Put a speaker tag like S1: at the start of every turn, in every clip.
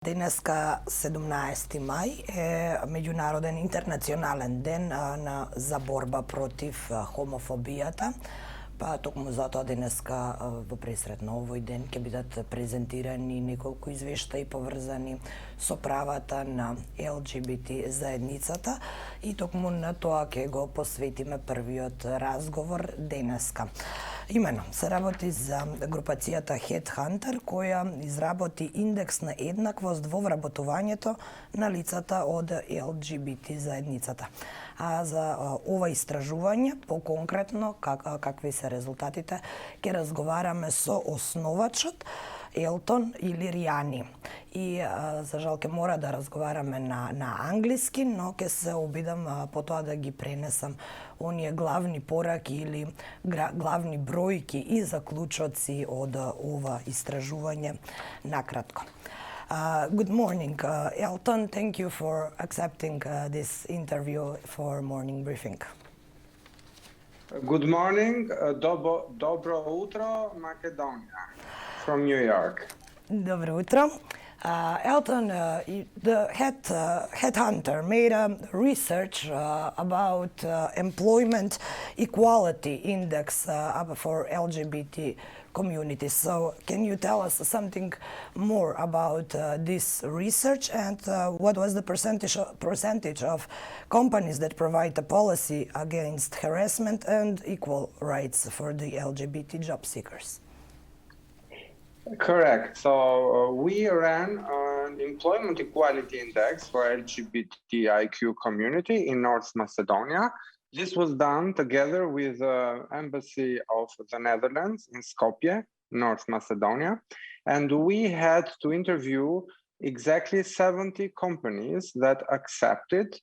S1: Денеска 17 мај е меѓународен интернационален ден за борба против хомофобијата. Па токму затоа денеска во пресрет на овој ден ќе бидат презентирани неколку извештаи поврзани со правата на Lgbt заедницата и токму на тоа ќе го посветиме првиот разговор денеска. Имено, се работи за групацијата Headhunter, која изработи индекс на еднаквост во вработувањето на лицата од Lgbt заедницата. А за ова истражување, поконкретно, какви се резултатите, ќе разговараме со основачот Елтон или Ријани. И за жал ќе мора да разговараме на англиски, но ќе се обидам потоа да ги пренесам оние главни пораки или главни бројки и заклучоци од ова истражување накратко. Good morning, Elton. Thank you for accepting this interview for morning briefing.
S2: Good morning, dobro utro, Macedonia, from New York.
S1: Добро утро. Elton, the Headhunter made a research about employment equality index for LGBT communities. So can you tell us something more about this research and what was the percentage of companies that provide a policy against harassment and equal rights for the LGBT job seekers?
S2: Correct. So we ran an employment equality index for LGBTIQ community in North Macedonia. This was done together with the Embassy of the Netherlands in Skopje, North Macedonia. And we had to interview exactly 70 companies that accepted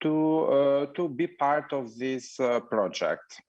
S2: to be part of this project.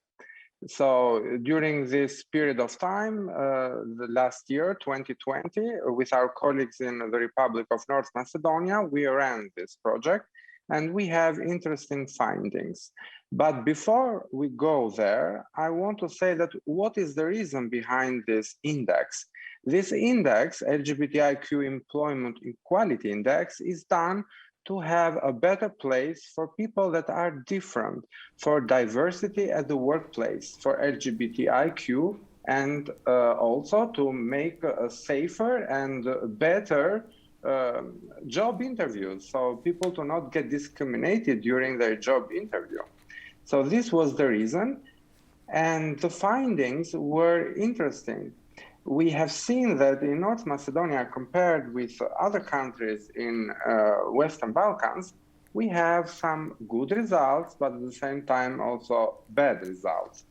S2: So during this period of time, the last year, 2020, with our colleagues in the Republic of North Macedonia, we ran this project and we have interesting findings. But before we go there, I want to say that what is the reason behind this index? This index, LGBTIQ Employment Equality Index, is done to have a better place for people that are different, for diversity at the workplace, for LGBTIQ, and also to make a safer and better job interviews, so people do not get discriminated during their job interview. So this was the reason, and the findings were interesting. We have seen that in North Macedonia, compared with other countries in Western Balkans, we have some good results, but at the same time also bad results.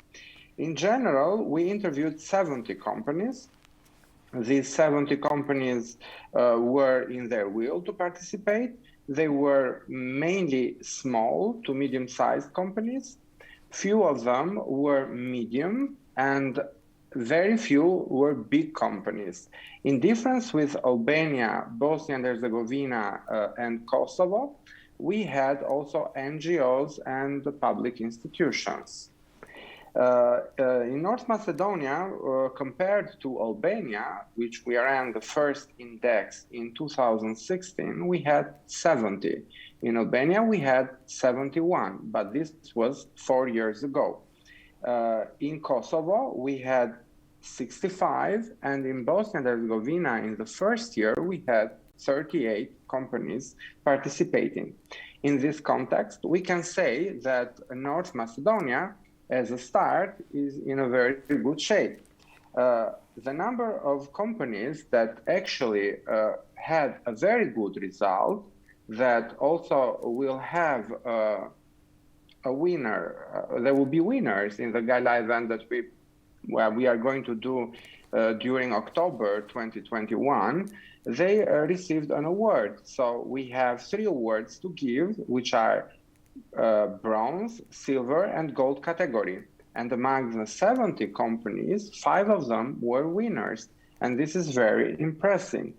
S2: In general, we interviewed 70 companies. These 70 companies were in their will to participate. They were mainly small to medium-sized companies. Few of them were medium and very few were big companies. In difference with Albania, Bosnia and Herzegovina, and Kosovo, we had also NGOs and public institutions. In North Macedonia, compared to Albania, which we ran the first index in 2016, we had 70. In Albania, we had 71, but this was 4 years ago. In Kosovo, we had 65, and in Bosnia and Herzegovina, in the first year, we had 38 companies participating. In this context, we can say that North Macedonia, as a start, is in a very good shape. The number of companies that actually had a very good result, that also will have a winner, there will be winners in the gala event that we are going to do during October 2021, they received an award. So we have 3 awards to give, which are bronze, silver, and gold category. And among the 70 companies, 5 of them were winners. And this is very impressive.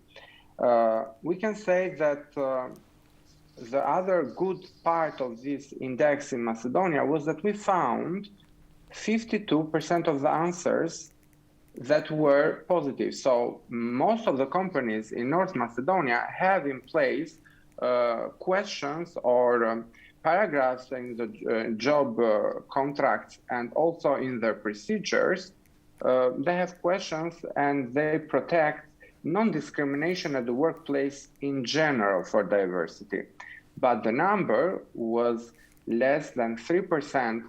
S2: We can say that the other good part of this index in Macedonia was that we found 52% of the answers that were positive. So most of the companies in North Macedonia have in place questions or paragraphs in the job contracts and also in their procedures. They have questions and they protect non-discrimination at the workplace in general for diversity. But the number was less than 3%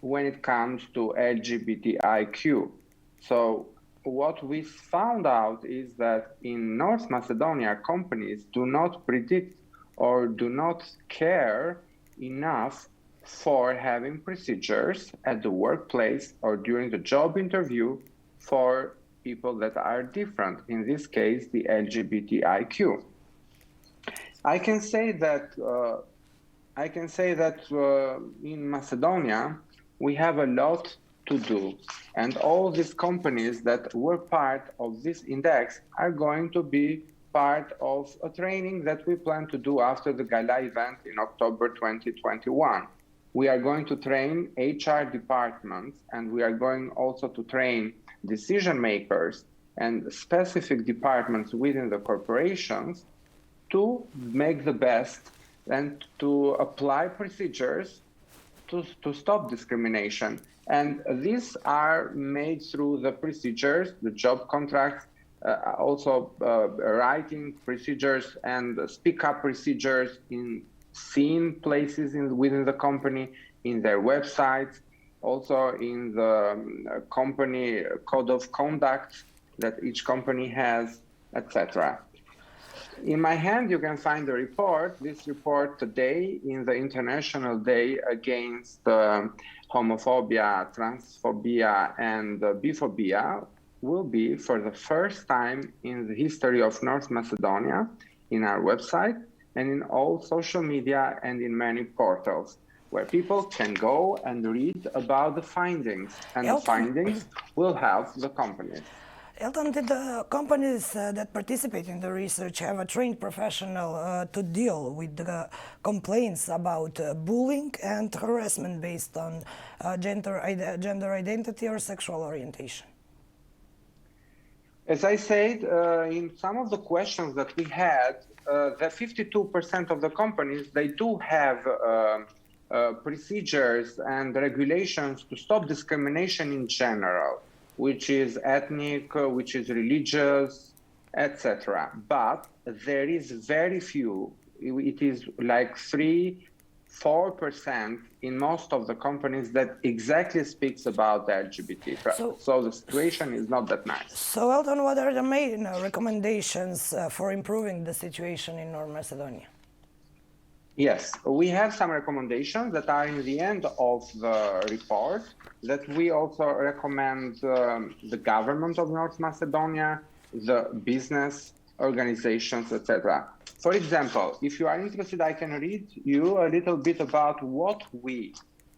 S2: when it comes to LGBTIQ. So what we found out is that in North Macedonia, companies do not predict or do not care enough for having procedures at the workplace or during the job interview for people that are different, in this case, the LGBTIQ. I can say that in Macedonia, we have a lot to do. And all these companies that were part of this index are going to be part of a training that we plan to do after the gala event in October 2021. We are going to train HR departments, and we are going also to train decision makers and specific departments within the corporations to make the best and to apply procedures to stop discrimination. And these are made through the procedures, the job contracts, also writing procedures and speak up procedures in seen places within the company, in their websites, also in the company code of conduct that each company has, etc. In my hand, you can find the report. This report today in the International Day Against Homophobia, Transphobia, and Biphobia will be for the first time in the history of North Macedonia in our website and in all social media and in many portals where people can go and read about the findings, and the findings will help the companies.
S1: Elton, did the companies that participate in the research have a trained professional to deal with the complaints about bullying and harassment based on gender identity or sexual orientation?
S2: As I said, in some of the questions that we had, the 52% of the companies, they do have procedures and regulations to stop discrimination in general, which is ethnic, which is religious, etc. But there is very few. It is like 3-4% in most of the companies that exactly speaks about the LGBT. So the situation is not that nice.
S1: So Elton, what are the main recommendations for improving the situation in North Macedonia?
S2: Yes, we have some recommendations that are in the end of the report that we also recommend the government of North Macedonia, the business organizations, etc. For example, if you are interested, I can read you a little bit about what we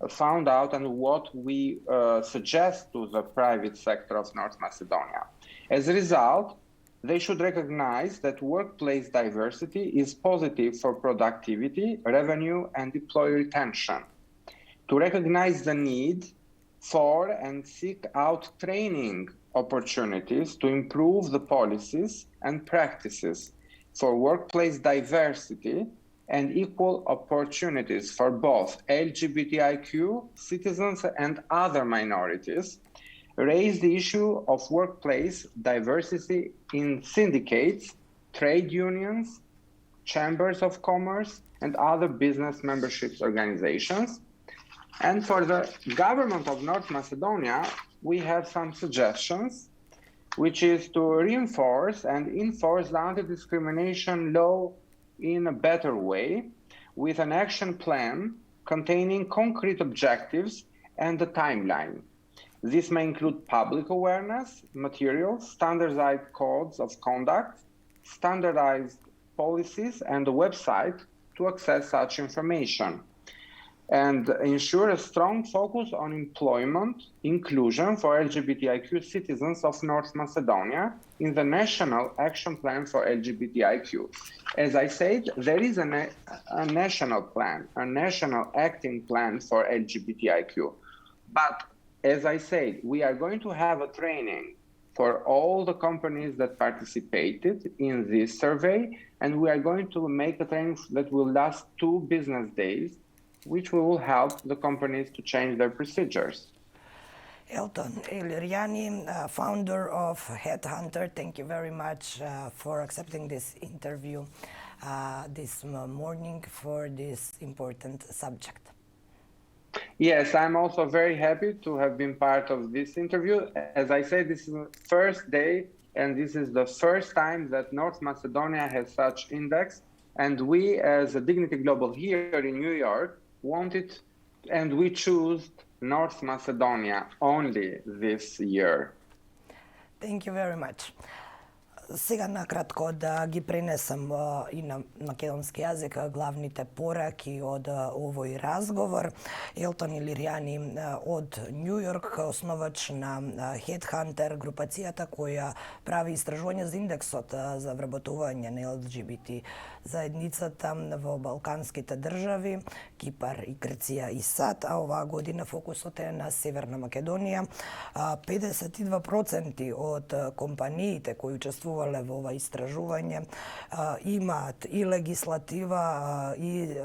S2: found out and what we suggest to the private sector of North Macedonia. As a result, they should recognize that workplace diversity is positive for productivity, revenue, and employee retention. To recognize the need for and seek out training opportunities to improve the policies and practices for workplace diversity and equal opportunities for both LGBTIQ citizens and other minorities, raise the issue of workplace diversity in syndicates, trade unions, chambers of commerce, and other business memberships organizations. And for the government of North Macedonia, we have some suggestions, which is to reinforce and enforce the anti-discrimination law in a better way with an action plan containing concrete objectives and a timeline. This may include public awareness materials, standardized codes of conduct, standardized policies, and a website to access such information, and ensure a strong focus on employment inclusion for LGBTIQ citizens of North Macedonia in the National Action Plan for LGBTIQ. As I said, there is a national plan, a national acting plan for LGBTIQ. But as I said, we are going to have a training for all the companies that participated in this survey, and we are going to make a training that will last 2 business days, which will help the companies to change their procedures.
S1: Elton Iliriani, founder of Headhunter, thank you very much for accepting this interview this morning for this important subject.
S2: Yes, I'm also very happy to have been part of this interview. As I said, this is the first day, and this is the first time that North Macedonia has such index. And we, as a Dignity Global here in New York, wanted, and we chose North Macedonia only this year.
S1: Thank you very much. Сега накратко да ги пренесам и на македонски јазик главните пораки од овој разговор. Елтон Илиријани од Нью Йорк, основач на Headhunter, групацијата која прави истражување за индексот за вработување на Lgbt заедницата во балканските држави, Кипар и Грција и САД, а оваа година фокусот е на Северна Македонија. 52% од компаниите кои учествувале во ова истражување имаат и легислатива и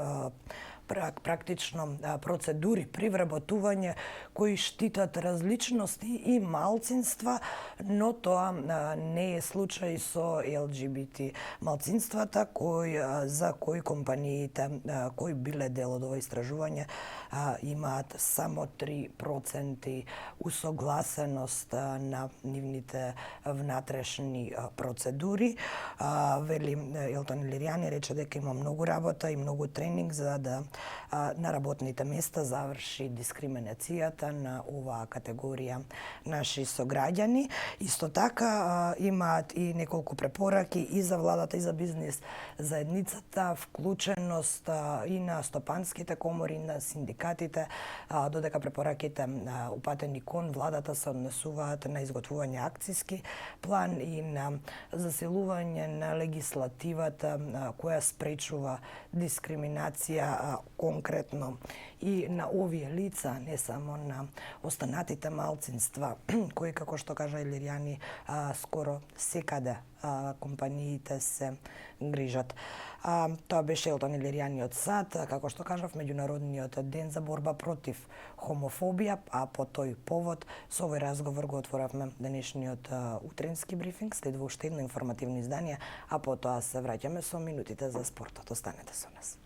S1: практично процедури при вработување кои штитат различности и малцинства, но тоа не е случај со Lgbt малцинствата за кои компаниите кои биле дел од ова истражување имаат само 3% усогласеност на нивните внатрешни процедури. Вели Елтон Илиријани, рече дека има многу работа и многу тренинг за да на работните места заврши дискриминацијата на оваа категорија наши сограѓани. Исто така имаат и неколку препораки и за владата и за бизнес заедницата, вклученост и на стопанските комори, на синдикатите, додека препораките упатени кон владата се однесуваат на изготвување акциски план и на засилување на легислативата која спречува дискриминација конкретно и на овие лица, не само на останатите малцинства, кои, како што кажа Илиријани, скоро секаде компаниите се грижат. Тоа беше Елтон Илиријани од САД, како што кажав, Меѓународниот ден за борба против хомофобија, а по тој повод со овој разговор го отворавме денешниот утренски брифинг. Следува уште едно информативно издание, а потоа се враќаме со минутите за спортот. Останете со нас.